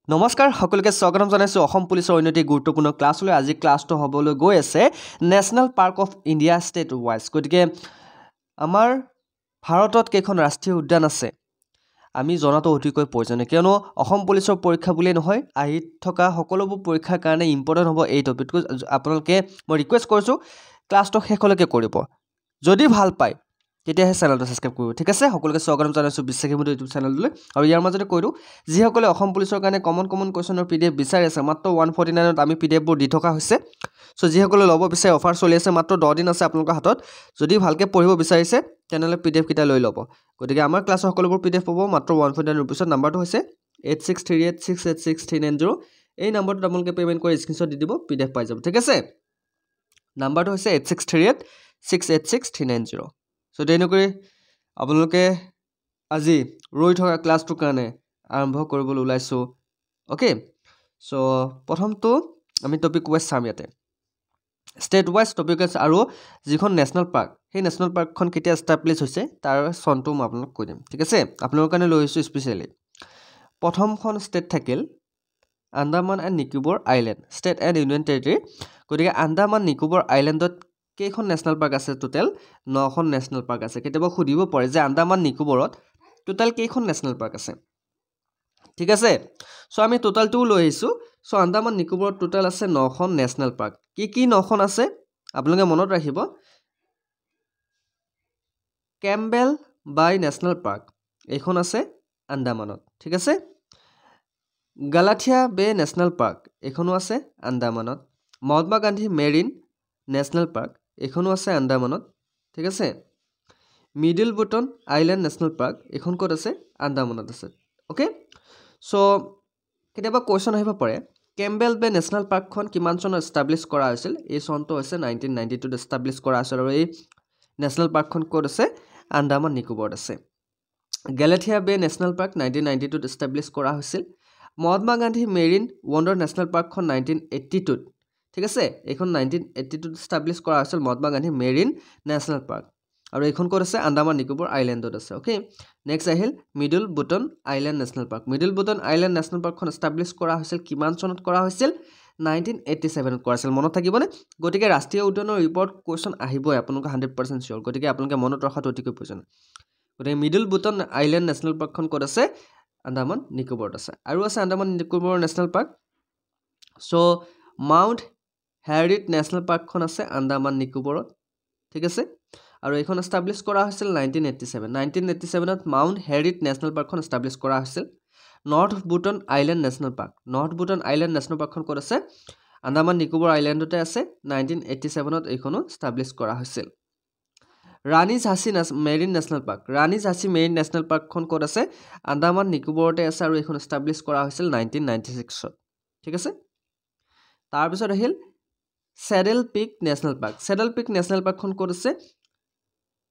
নমস্কাৰ সকলোকে স্বাগতম জনাইছো অসম পুলিচৰ অন্যটি গুৰুত্বপূৰ্ণ ক্লাছলৈ আজি ক্লাছটো হ'বলৈ গৈ আছে national park of India state wise গতিকে আমাৰ ভাৰতত কেইখন ৰাষ্ট্ৰীয় উদ্যান আছে আমি জনাটো অতিকৈ প্ৰয়োজনীয় কিয়নো অসম পুলিচৰ পৰীক্ষা বুলিয়ে নহয় আহি থকা সকলোবোৰ পৰীক্ষাৰ কাৰণে ইম্পৰ্টেণ্ট হ'ব এই টপিকটো আপোনালোকে মই ৰিকুৱেষ্ট কৰিছোঁ ক্লাছটো শেষলৈকে কৰিব যদি ভাল পায় তেতিয়াহে চেনেলটো সাবস্ক্ৰাইব কৰিব ঠিক আছে সকলোকে স্বাগতম জনাইছো বিশ্বাসীমতো ইউটিউব চেনেললৈ আৰু ইয়াৰ মাজতে কৈছো যিসকলে অসম পুলিচৰ কাৰণে কমন কোৱেশ্চনৰ পিডিএফ বিচাৰি আছে মাত্ৰ 149 ত আমি পিডিএফ বোৰ দি থকা হৈছে সো যিসকলে ল'ব বিচাৰে অফাৰ চলি আছে মাত্ৰ 10 দিন আছে আপোনালোকৰ হাতত যদি ভালকে পঢ়িব বিচাৰিছে তেনেহলে পিডিএফ কিটা লৈ ল'ব গতিকে আমাৰ ক্লাছৰ সকলোবোৰ পিডিএফ পাব মাত্ৰ 149 ৰুপিছত নাম্বাৰটো হৈছে 8638686390 এই নাম্বাৰটোত আপোনালোকে পেমেন্ট কৰি স্ক্ৰিনশ্বট দি দিব পিডিএফ পাই যাব ঠিক আছে নাম্বাৰটো হৈছে 8638686390 সো তেনেকৈ আপোনালোকে আজি ৰৈ থকা ক্লাছটো কাৰণে আৰম্ভ কৰিবলৈ ওলাইছো ওকে সো প্ৰথমটো আমি টপিক ওয়াইজ চাম ইয়াতে ষ্টেট ওয়াইজ টপিক আছে আৰু যিখন নেশ্যনেল পাৰ্ক সেই নেশ্যনেল পাৰ্কখন কেতিয়া এষ্টাব্লিছ হৈছে তাৰ চনটো মই আপোনাক কৈ দিম ঠিক আছে আপোনালোকৰ কাৰণে লৈ আহিছো স্পেশালি প্ৰথমখন ষ্টেট থাকিল Andaman and Nicobar island state and union territory গতিকে আন্দামান নিকোবৰ আইল্যান্ডত কেইখন নেশ্যনেল পাৰ্ক আছে টোটাল 9খন নেশ্যনেল পাৰ্ক আছে কেতিয়াবা খুদিব পাৰে যে আন্দামান নিকোবৰত টোটাল কেইখন নেশ্যনেল পাৰ্ক আছে ঠিক আছে সো আমি টোটালটো লৈ আহিছো সো আন্দামান নিকোবৰত টোটাল আছে 9খন নেশ্যনেল পাৰ্ক কি 9খন আছে আপোনালোকে মনত ৰাখিব কেম্বেল বাই নেশ্যনেল পাৰ্ক এইখন আছে আন্দামানত ঠিক আছে গালাথিয়া বে নেশ্যনেল পাৰ্ক এইখনো আছে আন্দামানত Mahatma Gandhi Marine National park এইখনো আছে আন্দামানত ঠিক আছে Middle Button Island National Park এইখন ক'ত আছে আন্দামানত আছে ওকে সো কেতিয়াবা কোৱেশ্চন আহিব পাৰে কেম্বেল বে নেশ্যনেল পাৰ্কখন কিমান চনত এষ্টাব্লিছ কৰা হৈছিল এই চনটো হৈছে 1992 ত এষ্টাব্লিছ কৰা হৈছিল আৰু এই নেশ্যনেল পাৰ্কখন ক'ত আছে আন্দামান নিকোবৰত আছে গালাথিয়া বে নেশ্যনেল পাৰ্ক 1992 ত এষ্টাব্লিছ কৰা হৈছিল Mahatma Gandhi marine wonder national পাৰ্কখন 1982 ত ঠিক আছে এইখন 1982 ত এষ্টাব্লিছ কৰা হৈছিল Mahatma Gandhi Marine National Park আৰু এইখন ক'ত আছে আন্দামান নিকোবৰ আইল্যান্ডত আছে ওকে নেক্সট আহিল Middle Button Island National Park Middle Button Island National পাৰ্কখন এষ্টাব্লিছ কৰা হৈছিল কিমান চনত কৰা হৈছিল 1987 ত কৰা হৈছিল মনত থাকিবনে গতিকে ৰাষ্ট্ৰীয় উদ্যানৰ ৰিপৰ্ট কোৱেশ্চন আহিবই আপোনালোকে 100% শিওৰ গতিকে আপোনালোকে মনত ৰখাটো অতিকৈ প্ৰয়োজন গতিকে মিডল বুটন আইল্যান্ড নেশ্যনেল পাৰ্কখন ক'ত আছে আন্দামান নিকোবৰত আছে আৰু আছে Andaman Nicobar national park so Mount Harriet National পাৰ্কখন আছে আন্দামান নিকোবৰত ঠিক আছে আৰু এইখন এষ্টাব্লিছ কৰা হৈছিল 1987 ত মাউণ্ট হেৰিট নেশ্যনেল পাৰ্কখন এষ্টাব্লিছ কৰা হৈছিল নৰ্থ বুটন আইল্যান্ড নেশ্যনেল পাৰ্কখন ক'ত আছে আন্দামান নিকোবৰ আইল্যান্ডতে আছে 1987 ত এইখনো এষ্টাব্লিছ কৰা হৈছিল ৰাণী ঝাঁচী মেৰিন নেশ্যনেল পাৰ্কখন ক'ত আছে আন্দামান নিকোবৰতে আছে আৰু এইখন এষ্টাব্লিছ কৰা হৈছিল 1996 ত ঠিক আছে তাৰ পিছত আহিল চেডেল পিক নেশ্যনেল পাৰ্কখন ক'ত আছে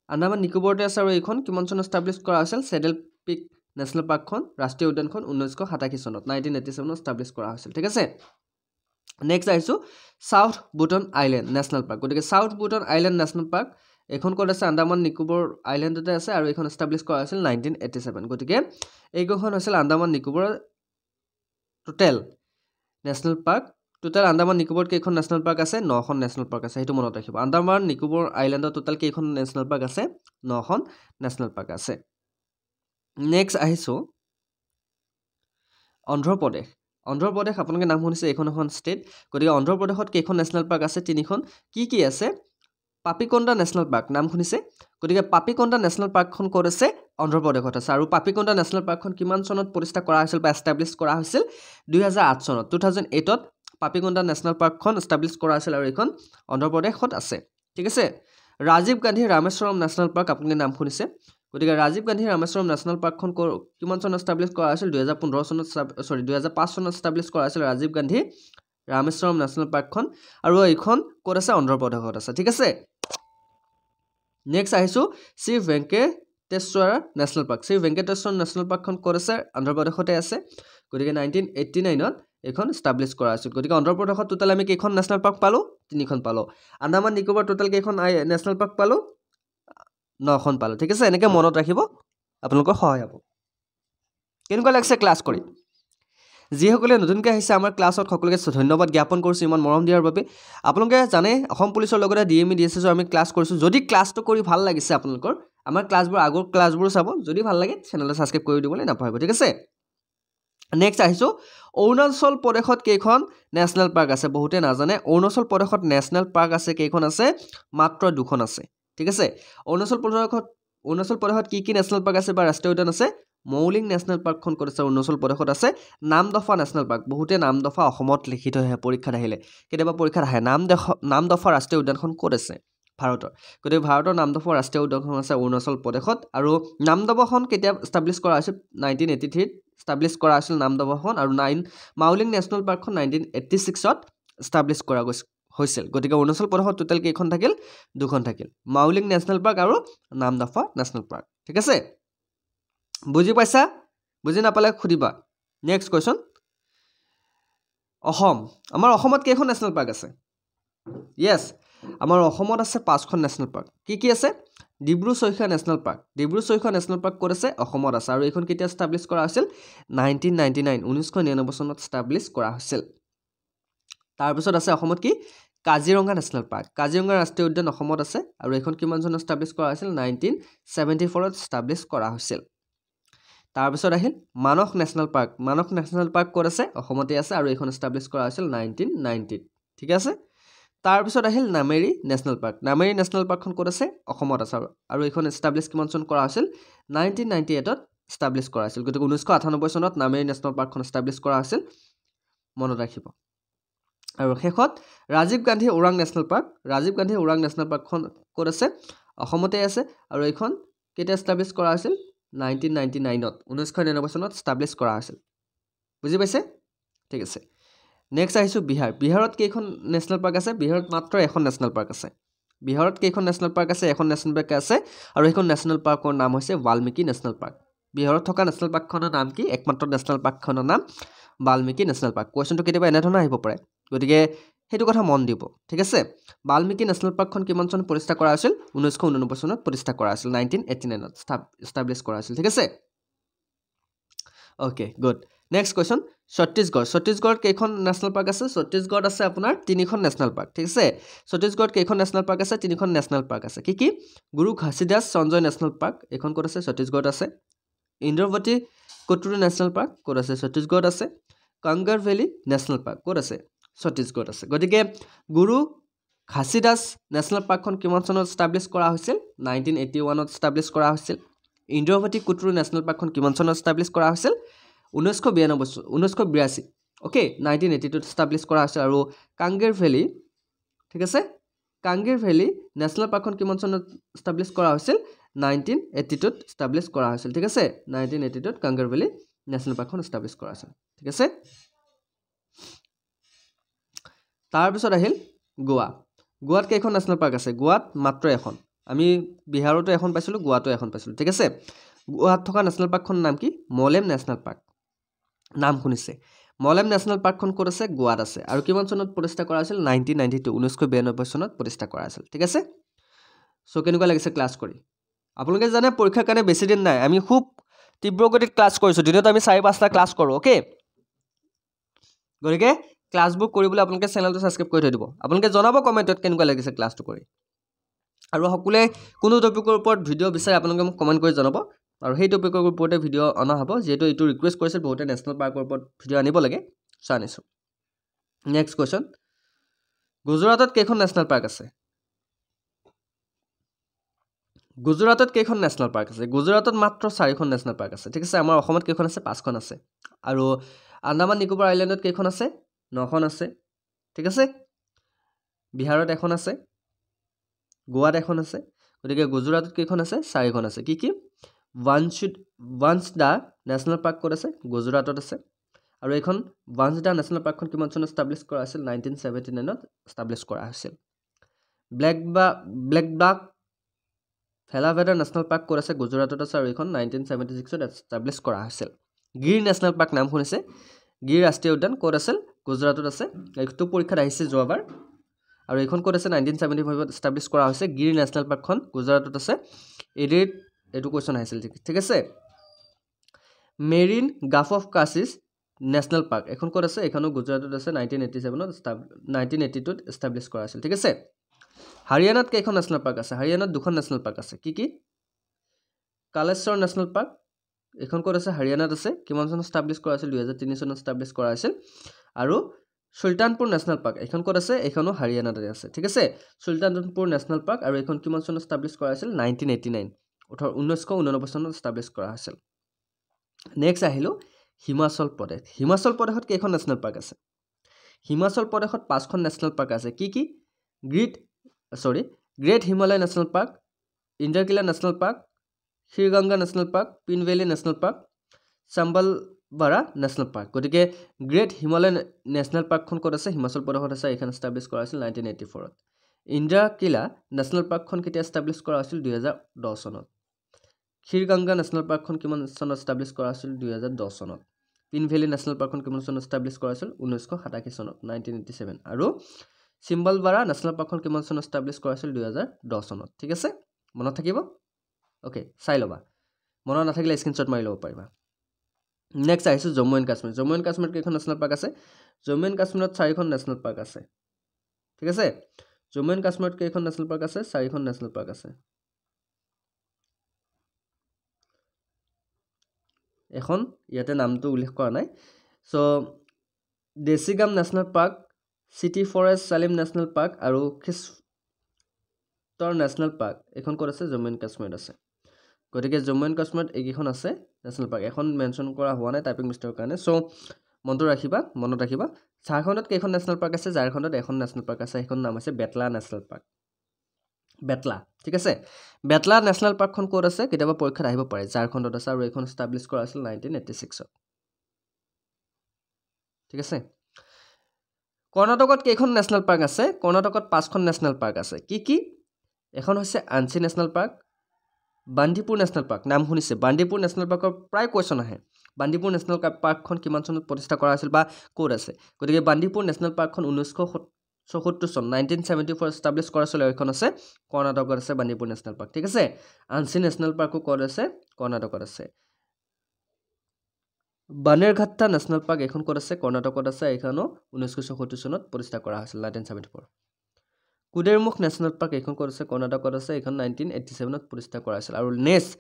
আন্দামান নিকোবৰতে আছে আৰু এইখন কিমান চনত এষ্টাব্লিছ কৰা হৈছিল চেডেল পিক নেশ্যনেল পাৰ্কখন ৰাষ্ট্ৰীয় উদ্যানখন 1987 চনত 1987 ত এষ্টাব্লিছ কৰা হৈছিল ঠিক আছে নেক্সট আহিছো সাউথ বুটন আইল্যান্ড নেশ্যনেল পাৰ্ক গতিকে সাউথ বুটন আইল্যান্ড নেশ্যনেল পাৰ্ক এইখন ক'ত আছে আন্দামান নিকোবৰ আইল্যান্ডতে আছে আৰু এইখন এষ্টাব্লিছ কৰা হৈছিল 1987 গতিকে এইখন হৈছিল Andaman Nicobar total national park total Andaman নিকোবৰত কেইখন নেশ্যনেল পাৰ্ক আছে 9খন নেশ্যনেল পাৰ্ক আছে সেইটো মনত ৰাখিব আন্দামান নিকোবৰ আইল্যান্ডত টোটাল কেইখন নেশ্যনেল পাৰ্ক আছে 9খন নেশ্যনেল পাৰ্ক আছে নেক্সট আহিছো অন্ধ্ৰ প্ৰদেশ আপোনালোকে নাম শুনিছে এইখন এখন ষ্টেট গতিকে অন্ধ্ৰ প্ৰদেশত কেইখন নেশ্যনেল পাৰ্ক আছে তিনিখন কি আছে পাপিকন্দা নেশ্যনেল পাৰ্ক নাম শুনিছে গতিকে পাপিকন্দা নেশ্যনেল পাৰ্কখন ক'ত আছে অন্ধ্ৰ প্ৰদেশত আছে আৰু পাপিকন্দা নেশ্যনেল পাৰ্কখন কিমান চনত প্ৰতিষ্ঠা কৰা হৈছিল বা এষ্টাব্লিছ কৰা হৈছিল 2008 চনত 2008 ত পাপিকন্দা নেশ্যনেল পাৰ্কখন এষ্টাব্লিছ কৰা হৈছিল আৰু এইখন অন্ধ্ৰ প্ৰদেশত আছে ঠিক আছে ৰাজীৱ গান্ধী ৰামেশ্বৰম নেশ্যনেল পাৰ্ক আপোনালোকে নাম শুনিছে গতিকে ৰাজীৱ গান্ধী ৰামেশ্বৰম নেশ্যনেল পাৰ্কখন কিমান চনত এষ্টাব্লিছ কৰা হৈছিল 2005 চনত এষ্টাব্লিছ কৰা হৈছিল ৰাজীৱ গান্ধী ৰামেশ্বৰম নেশ্যনেল পাৰ্কখন আৰু এইখন ক'ত আছে অন্ধ্ৰ প্ৰদেশত আছে ঠিক আছে নেক্সট আহিছো শ্ৰী ভেংকটেশ্বৰ নেশ্যনেল পাৰ্কখন ক'ত আছে অন্ধ্ৰ প্ৰদেশতে আছে গতিকে 1989 ত এইখন এষ্টাব্লিছ কৰা হৈছিল গতিকে অন্ধ্ৰ প্ৰদেশত টোটাল আমি কেইখন নেশ্যনেল পাৰ্ক পালো তিনিখন পালো আন্দামান নিকোবৰ টোটাল কেইখন নেশ্যনেল পাৰ্ক পালো 9খন পালো ঠিক আছে এনেকৈ মনত ৰাখিব আপোনালোকৰ সহায় হ'ব কেনেকুৱা লাগিছে ক্লাছ কৰি যিসকলে নতুনকৈ আহিছে আমাৰ ক্লাছত সকলোকে ধন্যবাদ জ্ঞাপন কৰিছোঁ ইমান মৰম দিয়াৰ বাবে আপোনালোকে জানে অসম পুলিচৰ লগতে DME DSSৰ আমি ক্লাছ কৰিছোঁ যদি ক্লাছটো কৰি ভাল লাগিছে আপোনালোকৰ আমাৰ ক্লাছবোৰ আগৰ ক্লাছবোৰ চাব যদি ভাল লাগে চেনেলটো ছাবস্ক্ৰাইব কৰি দিবলৈ নাপাহৰিব ঠিক আছে নেক্সট আহিছোঁ অৰুণাচল প্ৰদেশত কেইখন নেশ্যনেল পাৰ্ক আছে বহুতে নাজানে অৰুণাচল প্ৰদেশত নেশ্যনেল পাৰ্ক আছে কেইখন আছে মাত্ৰ দুখন আছে ঠিক আছে অৰুণাচল প্ৰদেশত কি নেশ্যনেল পাৰ্ক আছে বা ৰাষ্ট্ৰীয় উদ্যান আছে মৌলিং নেশ্যনেল পাৰ্কখন ক'ত আছে অৰুণাচল প্ৰদেশত আছে নামদফা নেশ্যনেল পাৰ্ক বহুতে নামদফা অসমত লিখি থৈ আহে পৰীক্ষাত আহিলে কেতিয়াবা পৰীক্ষাত আহে নামদফা ৰাষ্ট্ৰীয় উদ্যানখন ক'ত আছে ভাৰতৰ গতিকে ভাৰতৰ নামদফা ৰাষ্ট্ৰীয় উদ্যানখন আছে অৰুণাচল প্ৰদেশত আৰু নামদফাখন কেতিয়া এষ্টাব্লিছ কৰা হৈছিল 1983 এষ্টাব্লিছ কৰা হৈছিল নামদফাখন আৰু মাউলিং নেশ্যনেল পাৰ্কখন 1986ত এষ্টাব্লিছ কৰা হৈছিল গতিকে অৰুণাচল প্ৰদেশত টোটেল কেইখন থাকিল দুখন থাকিল মাউলিং নেশ্যনেল পাৰ্ক আৰু নামদফা নেশ্যনেল পাৰ্ক ঠিক আছে বুজি পাইছা বুজি নাপালে খুদিবা নেক্সট কোৱেশ্চন অসম আমাৰ অসমত কেইখন নেশ্যনেল পাৰ্ক আছে ইয়েছ আমাৰ অসমত আছে 5খন নেশ্যনেল পাৰ্ক কি আছে ডিব্ৰু-চৈখোৱা নেশ্যনেল পাৰ্ক ক'ত আছে অসমত আছে আৰু এইখন কেতিয়া এষ্টাব্লিছ কৰা হৈছিল 1999 চনত এষ্টাব্লিছ কৰা হৈছিল তাৰপিছত আছে অসমত কি কাজিৰঙা নেশ্যনেল পাৰ্ক কাজিৰঙা ৰাষ্ট্ৰীয় উদ্যান অসমত আছে আৰু এইখন কিমান চনত এষ্টাব্লিছ কৰা হৈছিল 1974ত এষ্টাব্লিছ কৰা হৈছিল তাৰপিছত আহিল মানস নেশ্যনেল পাৰ্ক ক'ত আছে অসমতে আছে আৰু এইখন এষ্টাব্লিছ কৰা হৈছিল 1990 ঠিক আছে তাৰপিছত আহিল নামেৰি নেশ্যনেল পাৰ্কখন ক'ত আছে অসমত আছে আৰু এইখন এষ্টাব্লিছ কিমান চনত কৰা হৈছিল 1998ত এষ্টাব্লিছ কৰা হৈছিল গতিকে 1998 চনত নামেৰি নেশ্যনেল পাৰ্কখন এষ্টাব্লিছ কৰা হৈছিল মনত ৰাখিব আৰু শেষত ৰাজীৱ গান্ধী ওৰাং নেশ্যনেল পাৰ্কখন ক'ত আছে অসমতে আছে আৰু এইখন কেতিয়া এষ্টাব্লিছ কৰা হৈছিল 1999 চনত এষ্টাব্লিছ কৰা হৈছিল বুজি পাইছে ঠিক আছে নেক্সট আহিছোঁ বিহাৰত কেইখন নেশ্যনেল পাৰ্ক আছে বিহাৰত মাত্ৰ এখন নেশ্যনেল পাৰ্ক আছে এখন নেশ্যনেল পাৰ্ক আছে আৰু এইখন নেশ্যনেল পাৰ্কৰ নাম হৈছে বাল্মীকি নেশ্যনেল পাৰ্ক বিহাৰত থকা নেশ্যনেল পাৰ্কখনৰ নাম কি একমাত্ৰ নেশ্যনেল পাৰ্কখনৰ নাম বাল্মীকি নেশ্যনেল পাৰ্ক কোৱেশ্চনটো কেতিয়াবা এনেধৰণৰ আহিব পাৰে গতিকে সেইটো কথা মন দিব ঠিক আছে বাল্মীকি নেশ্যনেল পাৰ্কখন কিমান চনত প্ৰতিষ্ঠা কৰা হৈছিল 1989 চনত প্ৰতিষ্ঠা কৰা হৈছিল 1989ত এষ্টাব্লিছ কৰা হৈছিল ঠিক আছে ওকে গুড নেক্সট কোৱেশ্চন ছত্তীশগড়ত কেইখন নেশ্যনেল পাৰ্ক আছে ছত্তীশগড়ত আছে আপোনাৰ 3খন নেশ্যনেল পাৰ্ক ঠিক আছে ছত্তীশগড়ত কেইখন নেশ্যনেল পাৰ্ক আছে 3খন নেশ্যনেল পাৰ্ক আছে কি গুৰু ঘাসিদাস সঞ্জয় নেশ্যনেল পাৰ্ক এইখন ক'ত আছে ছত্তীশগড়ত আছে ইন্দ্ৰৱতী কুটুৰু নেশ্যনেল পাৰ্ক ক'ত আছে ছত্তীশগড়ত আছে কাংগাৰ ভেলী নেশ্যনেল পাৰ্ক ক'ত আছে ছত্তীশগড়ত আছে গতিকে গুৰু ঘাসিদাস নেশ্যনেল পাৰ্কখন কিমান চনত এষ্টাব্লিছ কৰা হৈছিল 1981ত এষ্টাব্লিছ কৰা হৈছিল ইন্দ্ৰৱতী কুটুৰু নেশ্যনেল পাৰ্কখন কিমান চনত এষ্টাব্লিছ কৰা হৈছিল 1982 ওকে 1982ত এষ্টাব্লিছ কৰা হৈছিল আৰু কাংগেৰ ভেলী ঠিক আছে কাংগেৰ ভেলী নেশ্যনেল পাৰ্কখন কিমান চনত এষ্টাব্লিছ কৰা হৈছিল 1982ত এষ্টাব্লিছ কৰা হৈছিল ঠিক আছে 1982ত কাংগেৰ ভেলী নেশ্যনেল পাৰ্কখন এষ্টাব্লিছ কৰা হৈছিল ঠিক আছে তাৰপিছত আহিল গোৱাত কেইখন নেশ্যনেল পাৰ্ক আছে গোৱাত মাত্ৰ এখন আমি বিহাৰতো এখন পাইছিলোঁ গোৱাতো এখন পাইছিলোঁ ঠিক আছে গোৱাত থকা নেশ্যনেল পাৰ্কখনৰ নাম কি মলেম নেশ্যনেল পাৰ্ক নাম শুনিছে মলেম নেশ্যনেল পাৰ্কখন ক'ত আছে গোৱাত আছে আৰু কিমান চনত প্ৰতিষ্ঠা কৰা হৈছিল 1992 চনত প্ৰতিষ্ঠা কৰা হৈছিল ঠিক আছে সো কেনেকুৱা লাগিছে ক্লাছ কৰি আপোনালোকে জানে পৰীক্ষাৰ কাৰণে বেছি দিন নাই আমি খুব তীব্ৰ গতিত ক্লাছ কৰিছোঁ দিনত আমি 4-5টা ক্লাছ কৰোঁ ওকে গতিকে ক্লাছবোৰ কৰিবলৈ আপোনালোকে চেনেলটো ছাবস্ক্ৰাইব কৰি থৈ দিব আপোনালোকে জনাব কমেণ্টত কেনেকুৱা লাগিছে ক্লাছটো কৰি আৰু সকলোৱে কোনো টপিকৰ ওপৰত ভিডিঅ' বিচাৰে আপোনালোকে মোক কমেণ্ট কৰি জনাব আৰু সেই টপিকৰ ওপৰতে ভিডিঅ' অনা হ'ব যেহেতু এইটো ৰিকুৱেষ্ট কৰিছে বহুতে নেশ্যনেল পাৰ্কৰ ওপৰত ভিডিঅ' আনিব লাগে আনিছোঁ নেক্সট কুৱেশ্যন গুজৰাটত কেইখন নেশ্যনেল পাৰ্ক আছে গুজৰাটত মাত্ৰ 4খন নেশ্যনেল পাৰ্ক আছে ঠিক আছে আমাৰ অসমত কেইখন আছে 5খন আছে আৰু আন্দামান নিকোবৰ আইলেণ্ডত কেইখন আছে 9খন আছে ঠিক আছে বিহাৰত এখন আছে গোৱাত এখন আছে গতিকে গুজৰাটত কেইখন আছে 4খন আছে কি ভান্সদা নেশ্যনেল পাৰ্ক ক'ত আছে গুজৰাটত আছে আৰু এইখন ভান্সদা নেশ্যনেল পাৰ্কখন কিমান চনত এষ্টাব্লিছ কৰা হৈছিল 1979ত এষ্টাব্লিছ কৰা হৈছিল ব্লেকবাক ভেলাভেডা নেশ্যনেল পাৰ্ক ক'ত আছে গুজৰাটত আছে আৰু এইখন 1976ত এষ্টাব্লিছ কৰা হৈছিল গিৰ নেশ্যনেল পাৰ্ক নাম শুনিছে গিৰ ৰাষ্ট্ৰীয় উদ্যান ক'ত আছিল গুজৰাটত আছে এইটো পৰীক্ষাত আহিছে যোৱাবাৰ আৰু এইখন ক'ত আছে 1975ত এষ্টাব্লিছ কৰা হৈছে গিৰ নেশ্যনেল পাৰ্কখন গুজৰাটত আছে এইটো কুৱেশ্যন আহিছিল ঠিক আছে মেৰিন গাফ অফ কাছিছ নেশ্যনেল পাৰ্ক এখন ক'ত আছে এখনো গুজৰাটত আছে 1982ত এষ্টাব্লিছ কৰা আছিল ঠিক আছে হাৰিয়ানাত কেইখন নেশ্যনেল পাৰ্ক আছে হাৰিয়ানাত দুখন নেশ্যনেল পাৰ্ক আছে কি কালেশ্বৰ নেশ্যনেল পাৰ্ক এখন ক'ত আছে হাৰিয়ানাত আছে কিমান চনত এষ্টাব্লিছ কৰা আছিল 2003 চনত এষ্টাব্লিছ কৰা আছিল আৰু সুলতানপুৰ নেশ্যনেল পাৰ্ক এখন ক'ত আছে এখনো হাৰিয়ানাতে আছে ঠিক আছে সুলতানপুৰ নেশ্যনেল পাৰ্ক আৰু এখন কিমান চনত এষ্টাব্লিছ কৰা আছিল 1989 1999 চনত এষ্টাব্লিছ কৰা হৈছিল নেক্সট আহিলো হিমাচল প্ৰদেশত কেইখন নেশ্যনেল পাৰ্ক আছে হিমাচল প্ৰদেশত 5খন নেশ্যনেল পাৰ্ক আছে কি Great Himalaya National Park Inderkilla National Park Shri Ganga National Park Pin Valley National Park Chambalbara National Park গতিকে গ্ৰেট হিমালয় নেশ্যনেল পাৰ্কখন ক'ত আছে হিমাচল প্ৰদেশত আছে এইখন এষ্টাব্লিছ কৰা হৈছিল 1984ত ইন্দ্ৰকিলা নেশ্যনেল পাৰ্কখন কেতিয়া এষ্টাব্লিছ কৰা হৈছিল 2010 চনত শ্ৰীগংগা নেশ্যনেল পাৰ্কখন কিমান চনত এষ্টাব্লিছ কৰা হৈছিল 2010 চনত পিন ভেলী নেশ্যনেল পাৰ্কখন কিমান চনত এষ্টাব্লিছ কৰা হৈছিল 1987 চনত 1987 আৰু চিম্বলবাৰা নেশ্যনেল পাৰ্কখন কিমান চনত এষ্টাব্লিছ কৰা হৈছিল 2010 চনত ঠিক আছে মনত থাকিব ওকে চাই লবা মনত নাথাকিলে স্ক্ৰীনশ্বট মাৰি ল'ব পাৰিবা নেক্সট আহিছো জম্মু এণ্ড কাশ্মীৰ কেইখন নেশ্যনেল পাৰ্ক আছে জম্মু এণ্ড কাশ্মীৰত 4খন নেশ্যনেল পাৰ্ক আছে ঠিক আছে জম্মু এণ্ড কাশ্মীৰত কেইখন নেশ্যনেল পাৰ্ক আছে 4খন নেশ্যনেল পাৰ্ক আছে এখন ইয়াতে নামটো উল্লেখ কৰা নাই সো দেশিগাম নেশ্যনেল পাৰ্ক সিটি ফৰেষ্ট সালিম নেশ্যনেল পাৰ্ক আৰু খিস্তৰ নেশ্যনেল পাৰ্ক এখন ক'ত আছে জম্মু এণ্ড কাশ্মীৰত আছে গতিকে জম্মু এণ্ড কাশ্মীৰত এইকেইখন আছে নেশ্যনেল পাৰ্ক এখন মেনশ্যন কৰা হোৱা নাই টাইপিং মিষ্টেকৰ কাৰণে সো মনত ৰাখিবা ঝাৰখণ্ডত কেইখন নেশ্যনেল পাৰ্ক আছে ঝাৰখণ্ডত এখন নেশ্যনেল পাৰ্ক আছে সেইখন নাম আছে বেটলা নেশ্যনেল পাৰ্ক বেটলা ঠিক আছে বেটলা নেশ্যনেল পাৰ্কখন ক'ত আছে কেতিয়াবা পৰীক্ষাত আহিব পাৰে ঝাৰখণ্ডত আছে আৰু এইখন এষ্টাব্লিছ কৰা আছিল 1986ত ঠিক আছে কৰ্ণাটকত কেইখন নেশ্যনেল পাৰ্ক আছে কৰ্ণাটকত 5খন নেশ্যনেল পাৰ্ক আছে কি এখন হৈছে আনচি national park Bandipur national park নাম শুনিছে বান্দিপুৰ নেশ্যনেল পাৰ্কৰ প্ৰায় কোৱেশ্যন আহে বান্দিপুৰ নেশ্যনেল পাৰ্কখন কিমান চনত প্ৰতিষ্ঠা কৰা হৈছিল বা ক'ত আছে গতিকে বান্দিপুৰ নেশ্যনেল পাৰ্কখন 1974 চন 1974 এষ্টাব্লিছ কৰা হৈছিল এখন আছে কৰ্ণাটকত আছে বান্দিপুৰ নেশ্যনেল পাৰ্ক ঠিক আছে আনচি নেশ্যনেল পাৰ্কো ক'ত আছে কৰ্ণাটকত আছে বানেৰঘাট্টা নেশ্যনেল পাৰ্ক এখন ক'ত আছে কৰ্ণাটকত আছে এইখনো 1974 চনত প্ৰতিষ্ঠা কৰা হৈছিল 1974 কুডেৰমুখ নেশ্যনেল পাৰ্ক এখন ক'ত আছে কৰ্ণাটকত আছে এইখন 1987ত প্ৰতিষ্ঠা কৰা হৈছিল আৰু next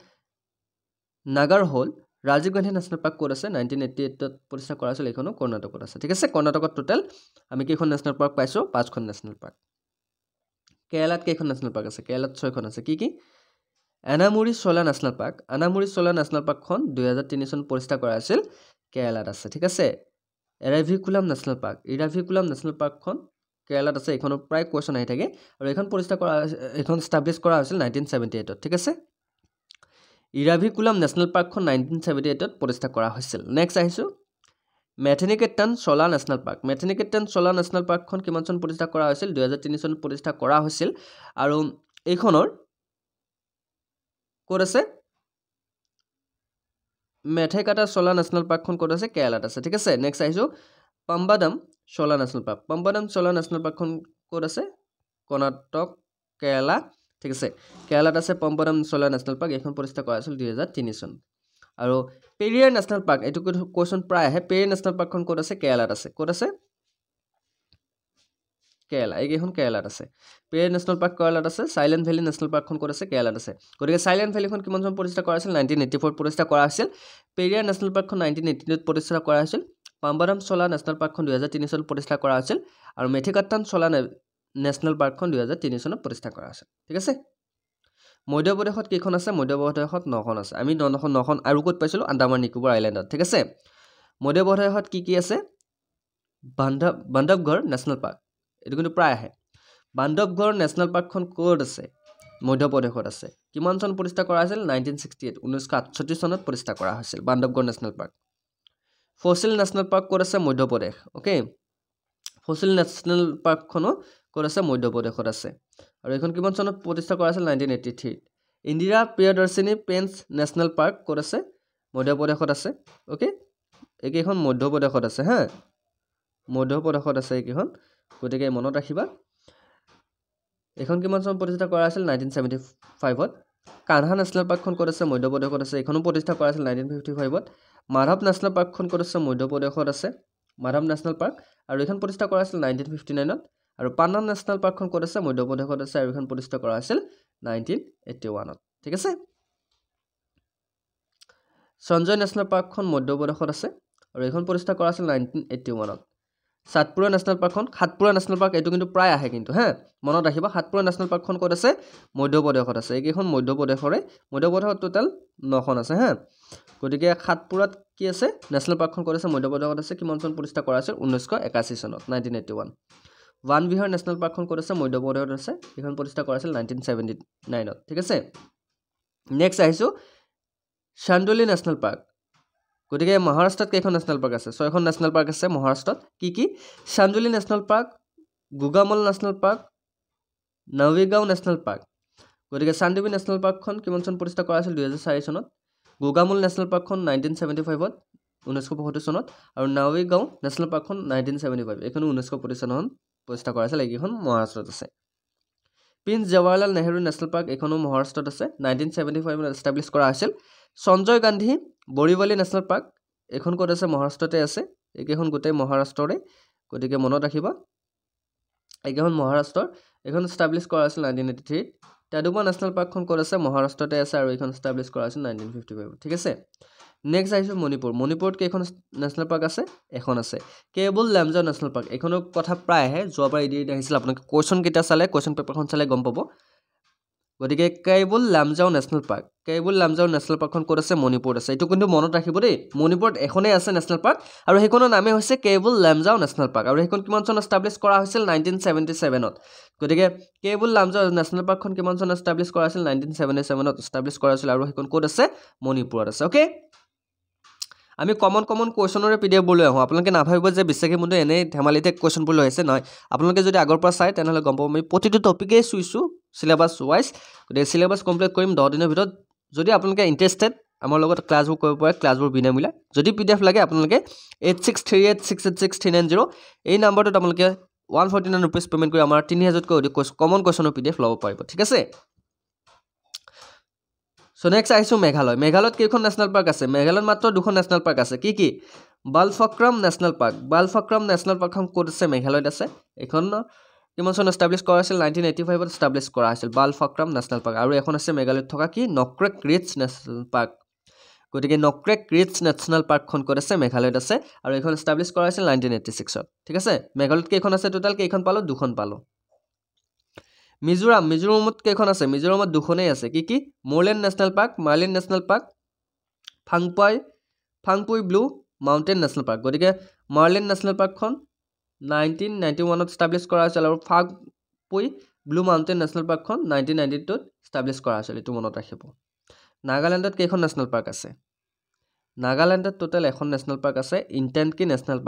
Nagarhole Rajiv Gandhi National Park ক'ত আছে 1988ত প্ৰতিষ্ঠা কৰা হৈছিল এইখনো কৰ্ণাটকত আছে ঠিক আছে কৰ্ণাটকত টোটেল আমি কেইখন নেশ্যনেল পাৰ্ক পাইছো 5খন নেশ্যনেল পাৰ্ক কেৰালাত কেইখন নেশ্যনেল পাৰ্ক আছে কেৰালাত 6খন আছে কি এনামুৰি চোলা নেশ্যনেল পাৰ্কখন 2003 চনত প্ৰতিষ্ঠা কৰা হৈছিল কেৰালাত আছে ঠিক আছে ইৰাভিকুলাম নেশ্যনেল পাৰ্কখন কেৰালাত আছে এইখনৰ প্ৰায় কোৱেশ্যন আহি থাকে আৰু এইখন এষ্টাব্লিছ কৰা হৈছিল 1978ত ঠিক আছে ইৰাভিকুলাম নেশ্যনেল পাৰ্কখন 1978ত প্ৰতিষ্ঠা কৰা হৈছিল নেক্সট আহিছো মেথনিকেটন চোলা নেশ্যনেল পাৰ্কখন কিমান চনত প্ৰতিষ্ঠা কৰা হৈছিল 2003 চনত প্ৰতিষ্ঠা কৰা হৈছিল আৰু এইখনৰ ক'ত আছে মেথেকাটা চোলা নেশ্যনেল পাৰ্কখন ক'ত আছে কেৰালাত আছে ঠিক আছে নেক্সট আহিছো পাম্বাদাম চোলা নেশ্যনেল পাৰ্কখন ক'ত আছে কৰ্ণাটক কেৰালা ঠিক আছে কেৰালাত আছে পাম্বাদাম চোলা নেশ্যনেল পাৰ্ক এখন প্ৰতিষ্ঠা কৰা হৈছিল 2003 চন আৰু পেৰিয়াৰ নেশ্যনেল পাৰ্ক এইটো কোৱেশ্যন প্ৰায় আহে পেৰিয়াৰ নেশ্যনেল পাৰ্কখন ক'ত আছে কেৰালাত আছে ক'ত আছে কেৰালা এইকেইখন কেৰালাত আছে পেৰিয়াৰ নেশ্যনেল পাৰ্ক কেৰালাত আছে সাইলেণ্ট ভেলী নেশ্যনেল পাৰ্কখন ক'ত আছে কেৰালাত আছে গতিকে সাইলেণ্ট ভেলীখন কিমান চনত প্ৰতিষ্ঠা কৰা হৈছিল 1984 প্ৰতিষ্ঠা কৰা হৈছিল পেৰিয়াৰ নেশ্যনেল পাৰ্কখন 1988 প্ৰতিষ্ঠা কৰা হৈছিল পাম্বাদাম চোলা নেশ্যনেল পাৰ্কখন 2003 চনত প্ৰতিষ্ঠা কৰা হৈছিল আৰু মেথিকাট্টান চোলা নেশ্যনেল পাৰ্কখন 2003 চনত প্ৰতিষ্ঠা কৰা হৈছিল ঠিক আছে মধ্যপ্ৰদেশত কেইখন আছে মধ্যপ্ৰদেশত 9খন আছে আমি 9খন আৰু ক'ত পাইছিলো আন্দামান নিকোবৰ আইলেণ্ডত ঠিক আছে মধ্যপ্ৰদেশত কি আছে বান্ধৱগড় নেশ্যনেল পাৰ্ক এইটো কিন্তু প্ৰায় আহে বান্ধৱগড় নেশ্যনেল পাৰ্কখন ক'ত আছে মধ্যপ্ৰদেশত আছে কিমান চন প্ৰতিষ্ঠা কৰা হৈছিল 1968 চনত প্ৰতিষ্ঠা কৰা হৈছিল Bandhavgarh national park fossil national Park ক'ত আছে মধ্যপ্ৰদেশ ওকে ফসিল নেশ্যনেল পাৰ্কখনো ক'ত আছে মধ্যপ্ৰদেশত আছে আৰু এখন কিমান চনত প্ৰতিষ্ঠা কৰা হৈছিল 1983 ইন্দিৰা প্ৰিয়দৰ্শিনী পেঞ্চ নেশ্যনেল পাৰ্ক ক'ত আছে মধ্যপ্ৰদেশত আছে ওকে এইকেইখন মধ্যপ্ৰদেশত আছে হা মধ্যপ্ৰদেশত আছে এইকেইখন গতিকে মনত ৰাখিবা এখন কিমান চনত প্ৰতিষ্ঠা কৰা হৈছিল 1975ত কানহা নেশ্যনেল পাৰ্কখন ক'ত আছে মধ্যপ্ৰদেশত আছে এইখনো প্ৰতিষ্ঠা কৰা হৈছিল 1955ত মাধৱ নেশ্যনেল পাৰ্কখন ক'ত আছে মধ্য প্ৰদেশত আছে মাধৱ নেশ্যনেল পাৰ্ক আৰু এইখন প্ৰতিষ্ঠা কৰা হৈছিল 1959ত আৰু পান্না নেশ্যনেল পাৰ্কখন ক'ত আছে মধ্য প্ৰদেশত আছে আৰু এইখন প্ৰতিষ্ঠা কৰা হৈছিল 1981ত ঠিক আছে সঞ্জয় নেশ্যনেল পাৰ্কখন মধ্য প্ৰদেশত আছে আৰু এইখন প্ৰতিষ্ঠা কৰা হৈছিল 1981ত সাতপুৰা নেশ্যনেল পাৰ্ক এইটো কিন্তু প্ৰায় আহে কিন্তু হা মনত ৰাখিব সাতপুৰা নেশ্যনেল পাৰ্কখন ক'ত আছে মধ্য প্ৰদেশত আছে এইকেইখন মধ্য প্ৰদেশত টোটাল 9খন আছে হা গতিকে সাতপুৰাত কি আছে নেশ্যনেল পাৰ্কখন ক'ত আছে মধ্য প্ৰদেশত আছে কিমান চন প্ৰতিষ্ঠা কৰা হৈছিল 1981 চনত 1981 ৱান বিহাৰ নেশ্যনেল পাৰ্কখন ক'ত আছে মধ্য প্ৰদেশত আছে এইখন প্ৰতিষ্ঠা কৰা হৈছিল 1979ত ঠিক আছে নেক্সট আহিছো চান্দোলি নেশ্যনেল পাৰ্ক গতিকে মহাৰাষ্ট্ৰত কেইখন নেশ্যনেল পাৰ্ক আছে 6খন নেশ্যনেল পাৰ্ক আছে মহাৰাষ্ট্ৰত কি Chandoli National Park Gugamal National Park নৱীগাঁও নেশ্যনেল পাৰ্ক গতিকে চান্দোলি নেশ্যনেল পাৰ্কখন কিমান চন প্ৰতিষ্ঠা কৰা হৈছিল 2004 চনত গুগামল নেশ্যনেল পাৰ্কখন 1975ত 1975 চনত আৰু নৱীগাঁও নেশ্যনেল পাৰ্কখন 1975 এইখন 1925 চনত প্ৰতিষ্ঠা কৰা হৈছিল এইখন মহাৰাষ্ট্ৰত আছে Prince Jawaharlal Nehru National park এইখনো মহাৰাষ্ট্ৰত আছে 1975 এষ্টাব্লিছ কৰা হৈছিল সঞ্জয় গান্ধী বৰিৱালী নেশ্যনেল পাৰ্ক এইখন ক'ত আছে মহাৰাষ্ট্ৰতে আছে এইকেইখন গোটেই মহাৰাষ্ট্ৰৰে গতিকে মনত ৰাখিবা এইকেইখন মহাৰাষ্ট্ৰৰ এইখন এষ্টাব্লিছ কৰা হৈছিল 1983 টাডুমা নেশ্যনেল পাৰ্কখন ক'ত আছে মহাৰাষ্ট্ৰতে আছে আৰু এইখন এষ্টাব্লিছ কৰা হৈছিল 1955 ঠিক আছে নেক্সট আহিছো মণিপুৰত কেইখন নেশ্যনেল পাৰ্ক আছে এখন আছে কেবুল লামজাও নেশ্যনেল পাৰ্ক এইখনৰ কথা প্ৰায় আহে যোৱাবাৰ এডিট আহিছিল আপোনালোকে কোৱেশ্চন কেইটা চালে কোৱেশ্চন পেপাৰখন চালে গম পাব গতিকে কেবুল লামজাও নেশ্যনেল পাৰ্কখন ক'ত আছে মণিপুৰত আছে এইটো কিন্তু মনত ৰাখিব দেই মণিপুৰত এখনেই আছে নেশ্যনেল পাৰ্ক আৰু সেইখনৰ নামে হৈছে কেবুল লামজাও নেশ্যনেল পাৰ্ক আৰু সেইখন কিমান চন এষ্টাব্লিছ কৰা হৈছিল 1977ত গতিকে কেবুল লামজাও নেশ্যনেল পাৰ্কখন কিমান চন এষ্টাব্লিছ কৰা হৈছিল 1977ত এষ্টাব্লিছ কৰা হৈছিল আৰু সেইখন ক'ত আছে মণিপুৰত আছে ওকে আমি কমন কোৱেশ্চনৰে পিডিএফ বোৰ লৈ আহোঁ আপোনালোকে নাভাবিব যে বিশ্বাসী মুণ্ডে এনেই ধেমালিতে কোৱেশ্চনবোৰ লৈ আছে নহয় আপোনালোকে যদি আগৰ পৰা চাই তেনেহ'লে গম পাব আমি প্ৰতিটো টপিকেই চুইছোঁ চিলেবাছ ৱাইজ গতিকে চিলেবাছ কমপ্লিট কৰিম 10 দিনৰ ভিতৰত যদি আপোনালোকে ইণ্টাৰেষ্টেড আমাৰ লগত ক্লাছবোৰ কৰিব পাৰে ক্লাছবোৰ বিনামূলীয়া যদি পিডিএফ লাগে আপোনালোকে 8638686390 এই নম্বৰটোত আপোনালোকে 149 रुपीस পেমেণ্ট কৰি আমাৰ 3000তকৈ অধিক কমন কোৱেশ্চনৰ পিডিএফ ল'ব পাৰিব ঠিক আছে সো নেক্সট আহিছো মেঘালয়ত কেইখন নেশ্যনেল পাৰ্ক আছে মেঘালয়ত মাত্ৰ দুখন নেশ্যনেল পাৰ্ক আছে কি বালফাক্ৰম নেশ্যনেল পাৰ্কখন ক'ত আছে মেঘালয়ত আছে এখন কিমান চন এষ্টাব্লিছ কৰা হৈছিল 1985ত এষ্টাব্লিছ কৰা হৈছিল বালফাক্ৰম নেশ্যনেল পাৰ্ক আৰু এখন আছে মেঘালয়ত থকা নক্ৰেক ৰিটছ নেশ্যনেল পাৰ্ক গতিকে নক্ৰেক ৰিটছ নেশ্যনেল পাৰ্কখন ক'ত আছে মেঘালয়ত আছে আৰু এইখন এষ্টাব্লিছ কৰা হৈছিল 1986ত ঠিক আছে মেঘালয়ত কেইখন আছে টোটাল কেইখন পালো দুখন পালো মিজোৰামত কেইখন আছে মিজোৰামত দুখনেই আছে কি Murlen National Park Murlen National Park Phawngpui Blue Mountain National Park গতিকে মাৰ্লিন নেশ্যনেল পাৰ্কখন 1991ত এষ্টাব্লিছ কৰা হৈছিল আৰু ফাংপুই ব্লু মাউণ্টেন নেশ্যনেল পাৰ্কখন 1992ত এষ্টাব্লিছ কৰা হৈছিল এইটো মনত ৰাখিব নাগালেণ্ডত কেইখন নেশ্যনেল পাৰ্ক আছে নাগালেণ্ডত টোটেল এখন নেশ্যনেল পাৰ্ক আছে ইণ্টেনকি নেশ্যনেল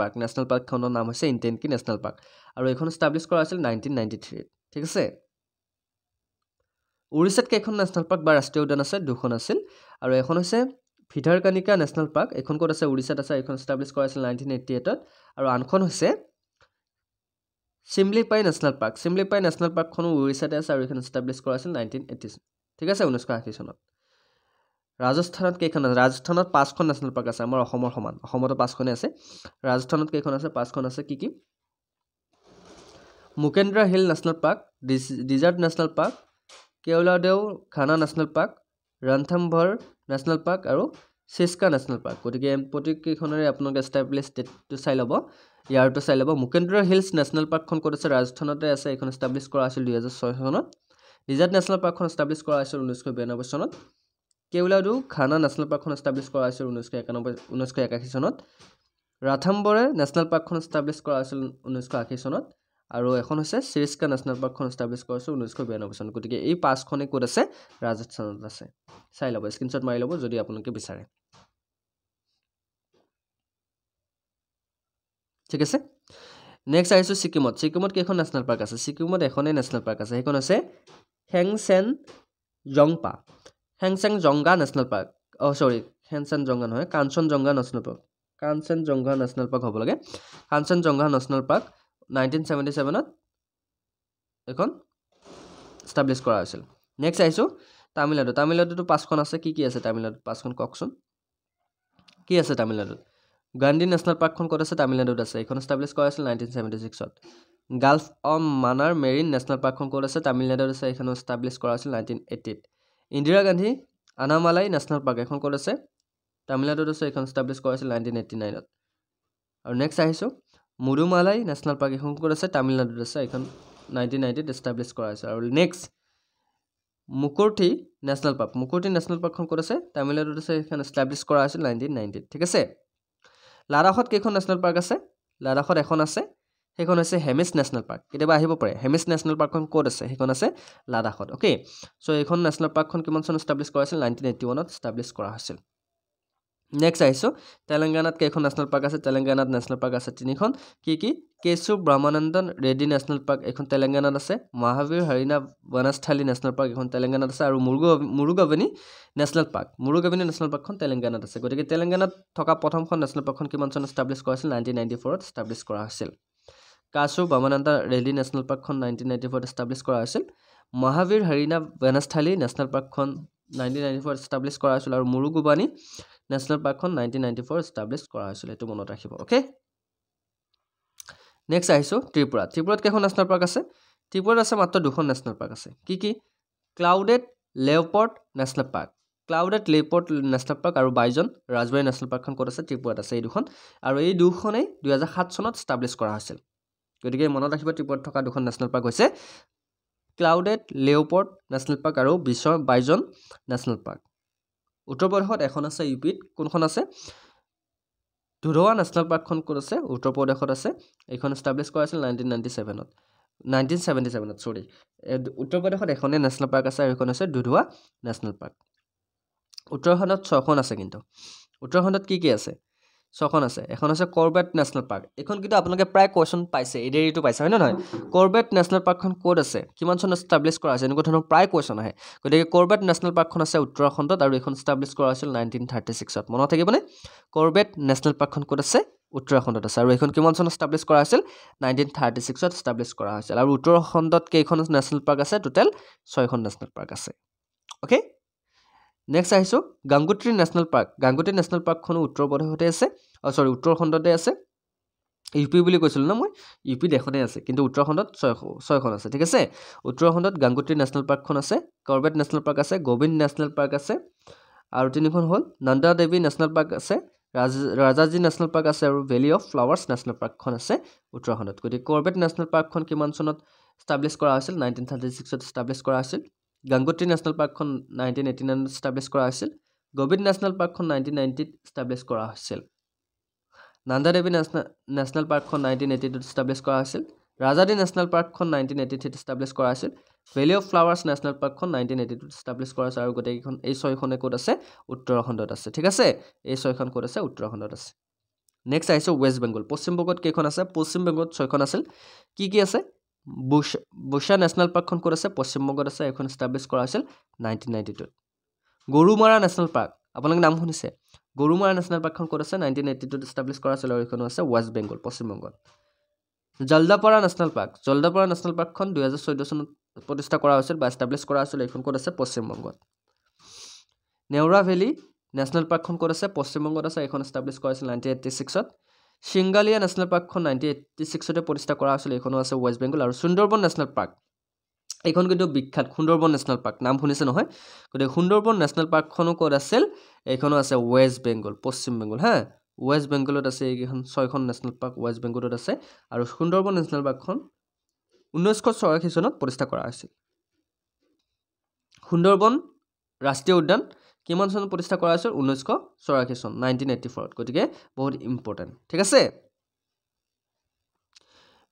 পাৰ্কখনৰ নাম হৈছে ইণ্টেনকি নেশ্যনেল পাৰ্ক আৰু এইখন এষ্টাব্লিছ কৰা হৈছিল 1993 ঠিক আছে উৰিষ্যাত কেইখন নেশ্যনেল পাৰ্ক বা ৰাষ্ট্ৰীয় উদ্যান আছে দুখন আছিল আৰু এখন হৈছে ভিতৰকানিকা নেশ্যনেল পাৰ্ক এখন ক'ত আছে উৰিষ্যাত আছে এইখন এষ্টাব্লিছ কৰা হৈছিল 1988ত আৰু আনখন হৈছে চিমলিপাই নেশ্যনেল পাৰ্কখনো উৰিষ্যাতে আছে আৰু এইখন এষ্টাব্লিছ কৰা হৈছিল 1980 ঠিক আছে 1980 চনত ৰাজস্থানত কেইখন আছে ৰাজস্থানত 5খন নেশ্যনেল পাৰ্ক আছে আমাৰ অসমৰ সমান অসমতো 5খনে আছে ৰাজস্থানত কেইখন আছে 5খন আছে কি Mukundra Hill National Park Desert National Park Keoladeo Ghana National Park Ranthambore National Park আৰু চিস্কা নেশ্যনেল পাৰ্ক গতিকে প্ৰতিকেইখনৰে আপোনালোকে এষ্টাব্লিছ ডেটটো চাই ল'ব ইয়াৰটো চাই ল'ব মুকেন্দ্ৰা হিলছ নেশ্যনেল পাৰ্কখন ক'ত আছে ৰাজস্থানতে আছে এইখন এষ্টাব্লিছ কৰা হৈছিল 2006 চনত ডিজাৰ্ট নেশ্যনেল পাৰ্কখন এষ্টাব্লিছ কৰা হৈছিল 1992 চনত কেওলাদেও খানা নেশ্যনেল পাৰ্কখন এষ্টাব্লিছ কৰা হৈছিল 1981 চনত ৰাথম্বৰে নেশ্যনেল পাৰ্কখন এষ্টাব্লিছ কৰা হৈছিল 1980 চনত আৰু এখন হৈছে চিৰিস্কা নেশ্যনেল পাৰ্কখন এষ্টাব্লিছ কৰা হৈছিল 1992 চনত গতিকে এই 5খনে ক'ত আছে ৰাজস্থানত আছে চাই ল'ব স্ক্ৰীনশ্বট মাৰি ল'ব যদি আপোনালোকে বিচাৰে ঠিক আছে নেক্সট আহিছো ছিকিমত কেইখন নেশ্যনেল পাৰ্ক আছে ছিকিমত এখনেই নেশ্যনেল পাৰ্ক আছে সেইখন আছে হেংচেনজংগা নেশ্যনেল পাৰ্ক হেংচেনজংগা নহয় কাঞ্চনজংগা নেশ্যনেল পাৰ্ক হ'ব লাগে কাঞ্চনজংগা নেশ্যনেল পাৰ্ক 1977ত এখন এষ্টাব্লিছ কৰা হৈছিল নেক্সট আহিছো তামিলনাডুতো 5খন আছে কি আছে তামিলনাডুত 5খন কওকচোন কি আছে তামিলনাডুত গান্ধী নেশ্যনেল পাৰ্কখন ক'ত আছে তামিলনাডুত আছে এইখন এষ্টাব্লিছ কৰা হৈছিল 1976ত গাল্ফ অফ মানাৰ মেৰিন নেশ্যনেল পাৰ্কখন ক'ত আছে তামিলনাডুত আছে এইখন এষ্টাব্লিছ কৰা হৈছিল 1980ত ইন্দিৰা গান্ধী আনামালাই নেশ্যনেল পাৰ্ক এখন ক'ত আছে তামিলনাডুত আছে এইখন এষ্টাব্লিছ কৰা হৈছিল 1989ত আৰু নেক্সট আহিছোঁ মুৰুমালাই নেশ্যনেল পাৰ্ক এখন ক'ত আছে তামিলনাডুত আছে এইখন 1990ত এষ্টাব্লিছ কৰা হৈছে আৰু নেক্সট মুকুৰ্থি নেশ্যনেল পাৰ্কখন ক'ত আছে তামিলনাডুত আছে এইখন এষ্টাব্লিছ কৰা হৈছিল 1990ত ঠিক আছে লাডাখত কেইখন নেশ্যনেল পাৰ্ক আছে লাডাখত এখন আছে সেইখন হৈছে হেমিছ নেশ্যনেল পাৰ্ক কেতিয়াবা আহিব পাৰে হেমিছ নেশ্যনেল পাৰ্কখন ক'ত আছে সেইখন আছে লাডাখত ওকে সো এইখন নেশ্যনেল পাৰ্কখন কিমান চনত এষ্টাব্লিছ কৰা হৈছিল 1981ত এষ্টাব্লিছ কৰা হৈছিল নেক্সট আহিছোঁ তেলেংগানাত কেইখন নেশ্যনেল পাৰ্ক আছে তেলেংগানাত নেশ্যনেল পাৰ্ক আছে তিনিখন কি কেশু ব্ৰহ্মানন্দন ৰেড্ডি নেশ্যনেল পাৰ্ক এখন তেলেংগানাত আছে মহাবীৰ হৰিণা বনস্থলী নেশ্যনেল পাৰ্ক এখন তেলেংগানাত আছে আৰু মুৰুগাবেনী নেশ্যনেল পাৰ্কখন তেলেংগানাত আছে গতিকে তেলেংগানাত থকা প্ৰথমখন নেশ্যনেল পাৰ্কখন কিমান চনত এষ্টাব্লিছ কৰা হৈছিল 1994ত এষ্টাব্লিছ কৰা হৈছিল কাশু ব্ৰহ্মানন্দন ৰেড্ডি নেশ্যনেল পাৰ্কখন 1994ত এষ্টাব্লিছ কৰা হৈছিল মহাবীৰ হৰিণা বনস্থলী নেশ্যনেল পাৰ্কখন 1994ত এষ্টাব্লিছ কৰা হৈছিল আৰু মুৰুগাবেনী নেশ্যনেল পাৰ্কখন 1994 এষ্টাব্লিছ কৰা হৈছিল এইটো মনত ৰাখিব ওকে নেক্সট আহিছোঁ ত্ৰিপুৰাত কেইখন নেশ্যনেল পাৰ্ক আছে ত্ৰিপুৰাত আছে মাত্ৰ দুখন নেশ্যনেল পাৰ্ক আছে কি ক্লাউডেড লেওপাৰ্ড নেশ্যনেল পাৰ্ক আৰু বাইজন ৰাজবাৰী নেশ্যনেল পাৰ্কখন ক'ত আছে ত্ৰিপুৰাত আছে এই দুখন আৰু এই দুখনেই 2007 চনত এষ্টাব্লিছ কৰা হৈছিল গতিকে মনত ৰাখিব ত্ৰিপুৰাত থকা দুখন নেশ্যনেল পাৰ্ক হৈছে ক্লাউডেড লেওপাৰ্ড নেশ্যনেল পাৰ্ক আৰু বাইজন নেশ্যনেল পাৰ্ক উত্তৰ প্ৰদেশত এখন আছে ইউপিত কোনখন আছে ধুৰৱা নেশ্যনেল পাৰ্কখন ক'ত আছে উত্তৰ প্ৰদেশত আছে এইখন এষ্টাব্লিছ কৰা হৈছিল 1977ত সৰি উত্তৰ প্ৰদেশত এখনেই নেশ্যনেল পাৰ্ক আছে আৰু এইখন আছে ধুৰৱা নেশ্যনেল পাৰ্ক উত্তৰাখণ্ডত 6খন আছে কিন্তু উত্তৰাখণ্ডত কি আছে 6খন আছে এখন আছে কৰবেট নেশ্যনেল পাৰ্ক এইখন কিন্তু আপোনালোকে প্ৰায় কোৱেশ্যন পাইছে এডেৰিটো পাইছে হয় নহয় কৰবেট নেশ্যনেল পাৰ্কখন ক'ত আছে কিমান চনত এষ্টাব্লিছ কৰা হৈছে এনেকুৱা ধৰণৰ প্ৰায় কোৱেশ্যন আহে গতিকে কৰবেট নেশ্যনেল পাৰ্কখন আছে উত্তৰাখণ্ডত আৰু এইখন এষ্টাব্লিছ কৰা হৈছিল 1936ত মনত থাকিবনে কৰবেট নেশ্যনেল পাৰ্কখন ক'ত আছে উত্তৰাখণ্ডত আছে আৰু এইখন কিমান চনত এষ্টাব্লিছ কৰা হৈছিল 1936ত এষ্টাব্লিছ কৰা হৈছিল আৰু উত্তৰাখণ্ডত কেইখন নেশ্যনেল পাৰ্ক আছে টোটেল 6খন নেশ্যনেল পাৰ্ক আছে ওকে নেক্সট আহিছোঁ গাংগোত্ৰী নেশ্যনেল পাৰ্কখনো উত্তৰ প্ৰদেশতে আছে উত্তৰাখণ্ডতে আছে ইউপি বুলি কৈছিলোঁ ন মই ইউপিত এখনেই আছে কিন্তু উত্তৰাখণ্ডত 6খন আছে ঠিক আছে উত্তৰাখণ্ডত গাংগোত্ৰী নেশ্যনেল পাৰ্কখন আছে কৰবেট নেশ্যনেল পাৰ্ক আছে গোবিন্দ নেশ্যনেল পাৰ্ক আছে আৰু তিনিখন হ'ল নন্দা দেৱী নেশ্যনেল পাৰ্ক আছে ৰাজাজী নেশ্যনেল পাৰ্ক আছে আৰু ভেলি অফ ফ্লাৱাৰ্ছ নেশ্যনেল পাৰ্কখন আছে উত্তৰাখণ্ডত গতিকে কৰবেট নেশ্যনেল পাৰ্কখন কিমান চনত এষ্টাব্লিছ কৰা হৈছিল 1936ত এষ্টাব্লিছ কৰা হৈছিল গাংগোত্ৰী নেশ্যনেল পাৰ্কখন 1989ত এষ্টাব্লিছ কৰা হৈছিল গোবিন্দ নেশ্যনেল পাৰ্কখন 1990ত এষ্টাব্লিছ কৰা হৈছিল নন্দা দেৱী নেশ্যনেল পাৰ্কখন 1982ত এষ্টাব্লিছ কৰা হৈছিল ৰাজাজী নেশ্যনেল পাৰ্কখন 1983ত এষ্টাব্লিছ কৰা হৈছিল ভেলি অফ ফ্লাৱাৰ্ছ নেশ্যনেল পাৰ্কখন 1982ত এষ্টাব্লিছ কৰা হৈছে আৰু গোটেইকেইখন এই 6খনে ক'ত আছে উত্তৰাখণ্ডত আছে ঠিক আছে এই 6খন ক'ত আছে উত্তৰাখণ্ডত আছে নেক্সট আহিছোঁ ৱেষ্ট বেংগল পশ্চিমবংগত কেইখন আছে পশ্চিমবংগত 6খন আছিল কি আছে বুছা নেশ্যনেল পাৰ্কখন ক'ত আছে পশ্চিমবংগত আছে এইখন এষ্টাব্লিছ কৰা হৈছিল 1992ত গৰুমাৰা নেশ্যনেল পাৰ্ক আপোনালোকে নাম শুনিছে গৰুমাৰা নেশ্যনেল পাৰ্কখন ক'ত আছে 1982ত এষ্টাব্লিছ কৰা হৈছিল আৰু এইখনো আছে ৱেষ্ট বেংগল পশ্চিমবংগত জলদাপাৰা নেশ্যনেল পাৰ্কখন 2014 চনত প্ৰতিষ্ঠা কৰা হৈছিল বা এষ্টাব্লিছ কৰা হৈছিল এইখন ক'ত আছে পশ্চিমবংগত নেওৰা ভেলী নেশ্যনেল পাৰ্কখন ক'ত আছে পশ্চিমবংগত আছে এইখন এষ্টাব্লিছ কৰা হৈছিল 1986ত সিংগালিয়া নেশ্যনেল পাৰ্কখন 1986তে প্ৰতিষ্ঠা কৰা হৈছিল এইখনো আছে ৱেষ্ট বেংগল আৰু সুন্দৰবন নেশ্যনেল পাৰ্ক এইখন কিন্তু বিখ্যাত সুন্দৰবন নেশ্যনেল পাৰ্ক নাম শুনিছে নহয় গতিকে সুন্দৰবন নেশ্যনেল পাৰ্কখনো ক'ত আছিল এইখনো আছে ৱেষ্ট বেংগল পশ্চিম বেংগল হা ৱেষ্ট বেংগলত আছে এইকেইখন 6খন নেশ্যনেল পাৰ্ক ৱেষ্ট বেংগলত আছে আৰু সুন্দৰবন নেশ্যনেল পাৰ্কখন 1984 চনত প্ৰতিষ্ঠা কৰা হৈছিল সুন্দৰবন ৰাষ্ট্ৰীয় উদ্যান কিমান চনত প্ৰতিষ্ঠা কৰা হৈছিল 1984 চন 1984ত গতিকে বহুত ইম্পৰ্টেণ্ট ঠিক আছে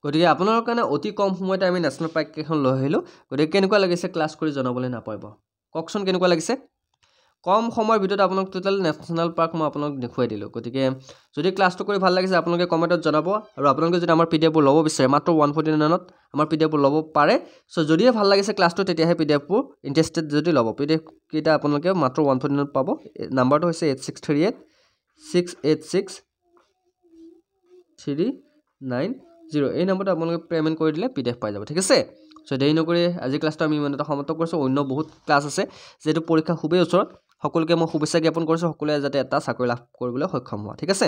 গতিকে আপোনালোকৰ কাৰণে অতি কম সময়তে আমি নেশ্যনেল পাৰ্ক কেইখন লৈ আহিলোঁ গতিকে কেনেকুৱা লাগিছে ক্লাছ কৰি জনাবলৈ নাপাব কওকচোন কেনেকুৱা লাগিছে কম সময়ৰ ভিতৰত আপোনালোক টোটাল নেশ্যনেল পাৰ্ক মই আপোনালোক দেখুৱাই দিলোঁ গতিকে যদি ক্লাছটো কৰি ভাল লাগিছে আপোনালোকে কমেণ্টত জনাব আৰু আপোনালোকে যদি আমাৰ পিডিএফবোৰ ল'ব বিচাৰে মাত্ৰ 149ত আমাৰ পিডিএফবোৰ ল'ব পাৰে সো যদিহে ভাল লাগিছে ক্লাছটো তেতিয়াহে পিডিএফবোৰ ইণ্টাৰেষ্টেড যদি ল'ব পিডিএফ কেইটা আপোনালোকে মাত্ৰ 149ত পাব নাম্বাৰটো হৈছে 8638686390 এই নম্বৰটো আপোনালোকে পে'মেণ্ট কৰি দিলে পিডিএফ পাই যাব ঠিক আছে সো দেৰি নকৰি আজি ক্লাছটো আমি ইমানতে সমাপ্ত কৰিছোঁ অন্য বহুত ক্লাছ আছে যেহেতু পৰীক্ষা খুবেই ওচৰত সকলোকে মই শুভেচ্ছা জ্ঞাপন কৰিছোঁ সকলোৱে যাতে এটা চাকৰি লাভ কৰিবলৈ সক্ষম হোৱা ঠিক আছে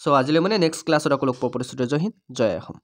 চ' আজিলৈ মানে নেক্সট ক্লাছত আকৌ লগ পোৱাৰ প্ৰতিশ্ৰুতি জয় হিন্দ জয় অসম